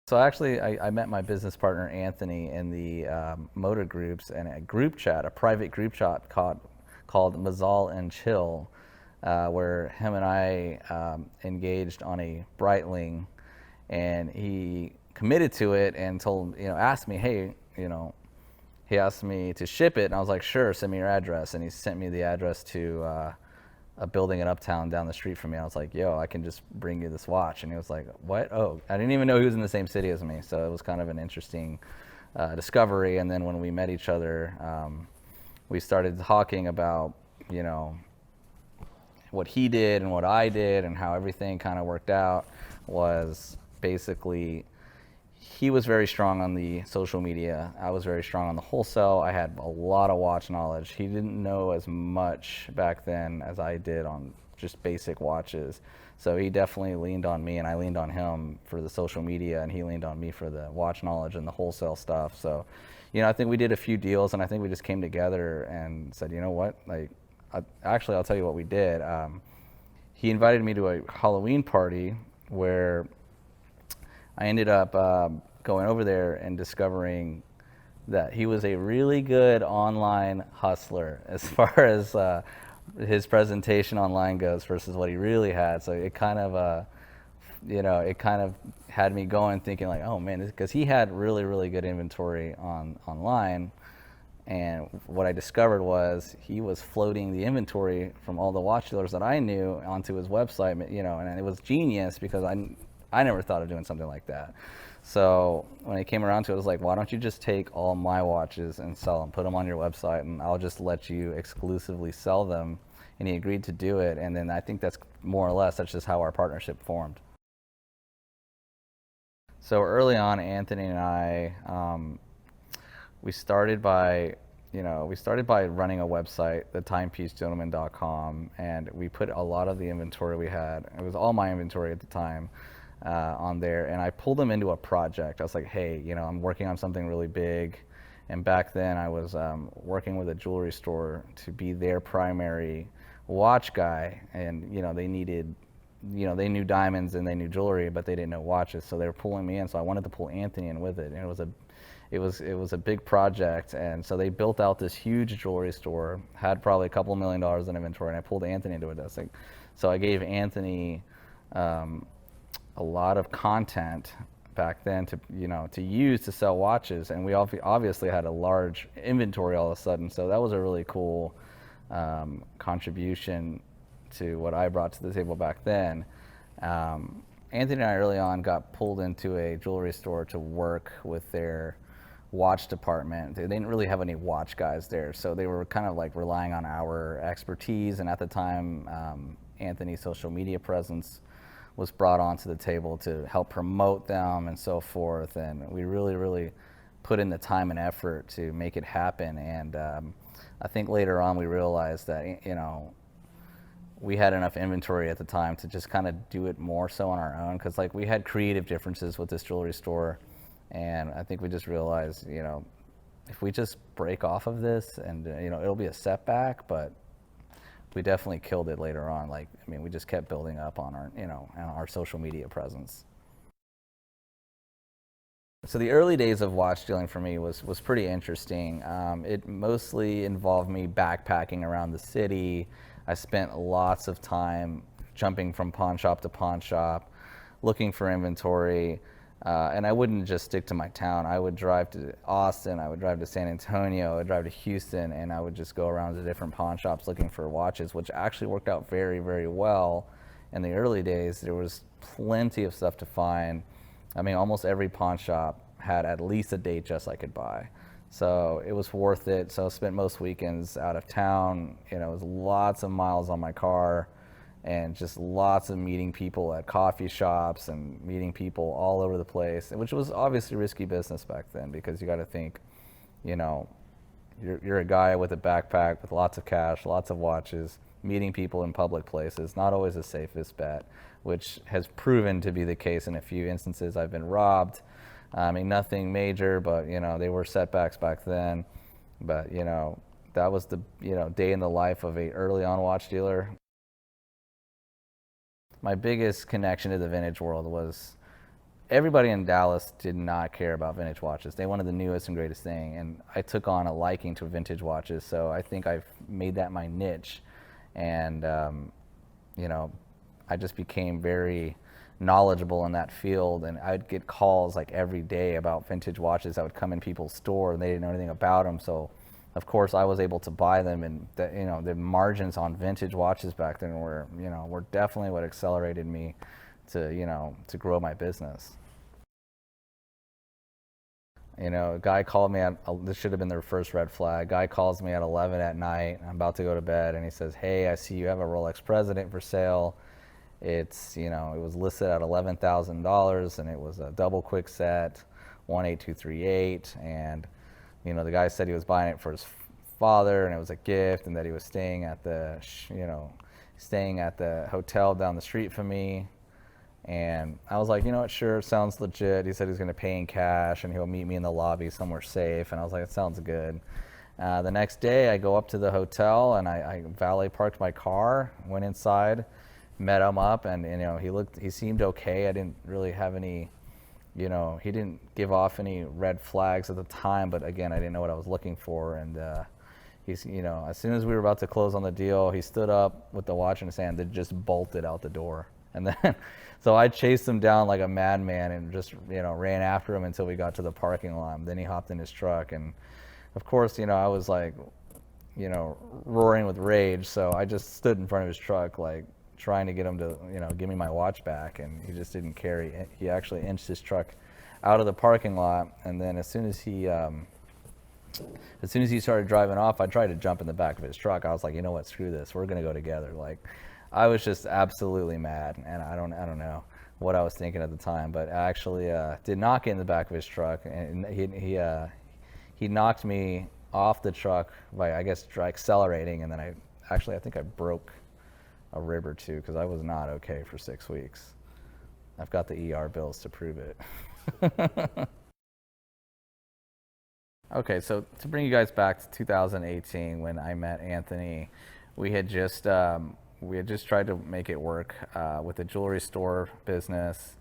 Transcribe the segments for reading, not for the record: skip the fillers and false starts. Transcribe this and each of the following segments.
So actually, I met my business partner Anthony in the motor groups and a group chat, a private group chat called Mazal and Chill, where him and I engaged on a Breitling, and he committed to it and asked me, hey, he asked me to ship it, and I was like, sure, send me your address, and he sent me the address to a building in Uptown down the street from me. I was like, yo, I can just bring you this watch. And he was like, what? Oh, I didn't even know he was in the same city as me. So it was kind of an interesting discovery. And then when we met each other, we started talking about, what he did and what I did and how everything kind of worked out. Was basically, he was very strong on the social media. I was very strong on the wholesale. I had a lot of watch knowledge. He didn't know as much back then as I did on just basic watches. So he definitely leaned on me, and I leaned on him for the social media, and he leaned on me for the watch knowledge and the wholesale stuff. So, I think we did a few deals, and I think we just came together and said, you know what, I'll tell you what we did. He invited me to a Halloween party where I ended up going over there and discovering that he was a really good online hustler as far as his presentation online goes versus what he really had. So it kind of, it kind of had me going thinking like, oh man, because he had really, really good inventory online. And what I discovered was he was floating the inventory from all the watch dealers that I knew onto his website, and it was genius because I never thought of doing something like that. So when it came around to it, I was like, why don't you just take all my watches and sell them, put them on your website, and I'll just let you exclusively sell them. And he agreed to do it. And then I think that's more or less, that's just how our partnership formed. So early on, Anthony and I, we started by running a website, the timepiecegentleman.com, and we put a lot of the inventory we had. It was all my inventory at the time on there, and I pulled them into a project. I was like, hey, I'm working on something really big, and back then I was working with a jewelry store to be their primary watch guy, and they needed. They knew diamonds and they knew jewelry, but they didn't know watches, so they were pulling me in. So I wanted to pull Anthony in with it, and it was a big project. And so they built out this huge jewelry store, had probably a couple $1 million in inventory, and I pulled Anthony into it. So I gave Anthony a lot of content back then to use to sell watches, and we obviously had a large inventory all of a sudden. So that was a really cool contribution to what I brought to the table back then. Anthony and I early on got pulled into a jewelry store to work with their watch department. They didn't really have any watch guys there, so they were kind of like relying on our expertise. And at the time, Anthony's social media presence was brought onto the table to help promote them and so forth. And we really, really put in the time and effort to make it happen. And I think later on we realized that, we had enough inventory at the time to just kind of do it more so on our own, because we had creative differences with this jewelry store, and I think we just realized, if we just break off of this, and it'll be a setback, but we definitely killed it later on. We just kept building up on our social media presence. So the early days of watch dealing for me was pretty interesting. It mostly involved me backpacking around the city. I spent lots of time jumping from pawn shop to pawn shop, looking for inventory, and I wouldn't just stick to my town. I would drive to Austin, I would drive to San Antonio, I would drive to Houston, and I would just go around to different pawn shops looking for watches, which actually worked out very, very well. In the early days, there was plenty of stuff to find. Almost every pawn shop had at least a Datejust I could buy. So it was worth it. So I spent most weekends out of town. It was lots of miles on my car, and just lots of meeting people at coffee shops and meeting people all over the place, which was obviously risky business back then, because you got to think, you're a guy with a backpack with lots of cash, lots of watches, meeting people in public places, not always the safest bet, which has proven to be the case in a few instances. I've been robbed. Nothing major, but they were setbacks back then. But that was the day in the life of a early on watch dealer. My biggest connection to the vintage world was everybody in Dallas did not care about vintage watches. They wanted the newest and greatest thing, and I took on a liking to vintage watches. So I think I've made that my niche, and you know, I just became very knowledgeable in that field, and I'd get calls like every day about vintage watches that would come in people's store, and they didn't know anything about them. So of course I was able to buy them, and the margins on vintage watches back then were definitely what accelerated me to grow my business. A guy called me this should have been their first red flag. Guy calls me at 11 at night. I'm about to go to bed, and he says, "Hey, I see you have a Rolex President for sale. It was listed at $11,000, and it was a double quick set, 18238, and the guy said he was buying it for his father, and it was a gift, and that he was staying at the hotel down the street from me." And I was like, what, sure, sounds legit. He said he's going to pay in cash, and he'll meet me in the lobby somewhere safe. And I was like, it sounds good. The next day, I go up to the hotel, and I valet parked my car, went inside, met him up, and he seemed okay. I didn't really have any, he didn't give off any red flags at the time, but again, I didn't know what I was looking for. And he's, as soon as we were about to close on the deal, he stood up with the watch in his hand that just bolted out the door. And then, so I chased him down like a madman and just, ran after him until we got to the parking lot. Then he hopped in his truck. And of course, I was like, roaring with rage. So I just stood in front of his truck, like trying to get him to, give me my watch back. And he just didn't care. He actually inched his truck out of the parking lot. And then as soon as he started driving off, I tried to jump in the back of his truck. I was like, you know what, screw this. We're going to go together. Like, I was just absolutely mad, and I don't know what I was thinking at the time, but I actually did not get in the back of his truck, and he knocked me off the truck by, I guess, accelerating, and then I think I broke a rib or two, because I was not okay for 6 weeks. I've got the ER bills to prove it. Okay, so to bring you guys back to 2018 when I met Anthony, we had just tried to make it work with the jewelry store business,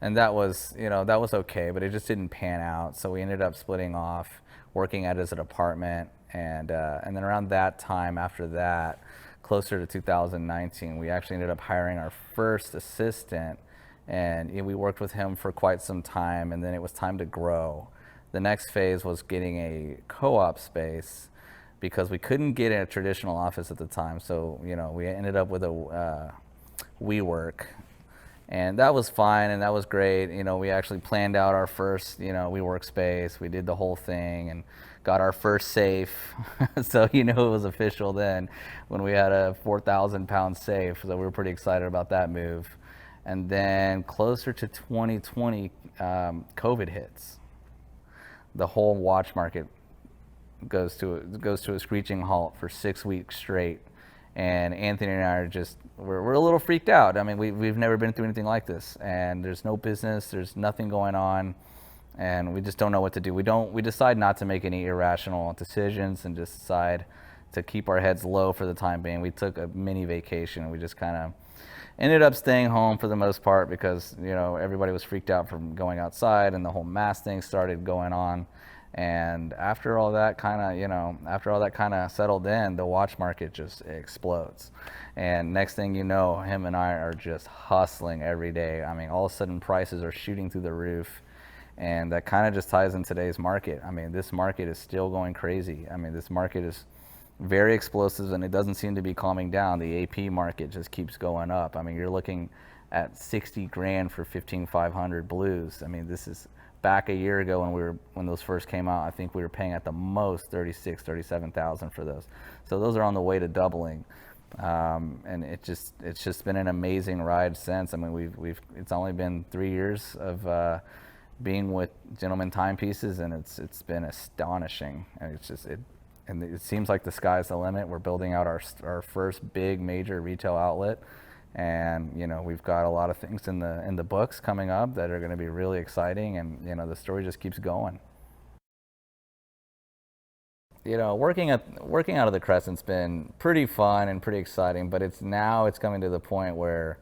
and that was okay, but it just didn't pan out. So we ended up splitting off, working at his apartment, and then around that time, after that, closer to 2019, we actually ended up hiring our first assistant, and we worked with him for quite some time, and then it was time to grow. The next phase was getting a co-op space, because we couldn't get in a traditional office at the time. So, we ended up with a WeWork, and that was fine, and that was great. We actually planned out our first, WeWork space. We did the whole thing and got our first safe. So, it was official then when we had a 4,000-pound safe. So we were pretty excited about that move. And then closer to 2020, COVID hits. The whole watch market goes to a screeching halt for 6 weeks straight, and Anthony and I are we're a little freaked out. I mean, we've never been through anything like this, and there's no business, there's nothing going on, and we just don't know what to do. We decide not to make any irrational decisions and just decide to keep our heads low for the time being. We took a mini vacation, and we just kind of ended up staying home for the most part, because everybody was freaked out from going outside, and the whole mask thing started going on. And after all that kind of settled in, the watch market just explodes. And next thing you know, him and I are just hustling every day. I mean, all of a sudden prices are shooting through the roof, and that kind of just ties in today's market. I mean, this market is still going crazy. I mean, this market is very explosive, and it doesn't seem to be calming down. The AP market just keeps going up. I mean, you're looking at 60 grand for 15,500 blues. I mean, this is back a year ago when those first came out. I think we were paying at the most 36, 37,000 for those. So those are on the way to doubling, and it's just been an amazing ride since. I mean, it's only been 3 years of being with Gentleman Timepieces, and it's been astonishing. And it seems like the sky's the limit. We're building out our first big major retail outlet. And we've got a lot of things in the books coming up that are going to be really exciting, and the story just keeps going. Working out of the Crescent's been pretty fun and pretty exciting, but it's coming to the point where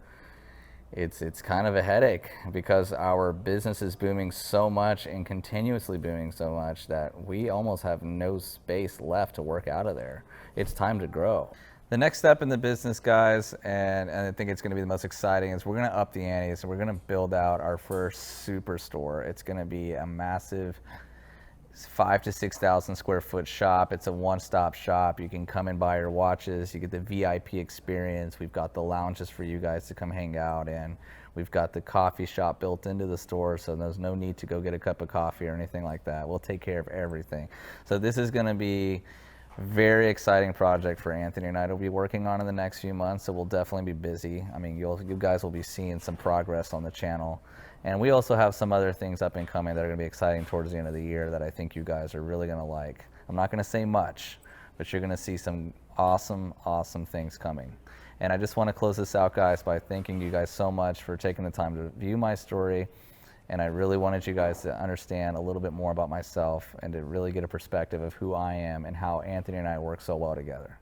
It's kind of a headache because our business is booming so much and continuously booming so much that we almost have no space left to work out of there. It's time to grow. The next step in the business, guys, and I think it's going to be the most exciting, is we're going to up the ante. So we're going to build out our first superstore. It's going to be a massive 5,000 to 6,000 square foot shop. It's a one-stop shop. You can come and buy your watches. You get the VIP experience. We've got the lounges for you guys to come hang out in. We've got the coffee shop built into the store, so there's no need to go get a cup of coffee or anything like that. We'll take care of everything. So this is going to be a very exciting project for Anthony and I to be working on in the next few months, so we'll definitely be busy. I mean, you guys will be seeing some progress on the channel. And we also have some other things up and coming that are going to be exciting towards the end of the year that I think you guys are really going to like. I'm not going to say much, but you're going to see some awesome, awesome things coming. And I just want to close this out, guys, by thanking you guys so much for taking the time to view my story. And I really wanted you guys to understand a little bit more about myself and to really get a perspective of who I am and how Anthony and I work so well together.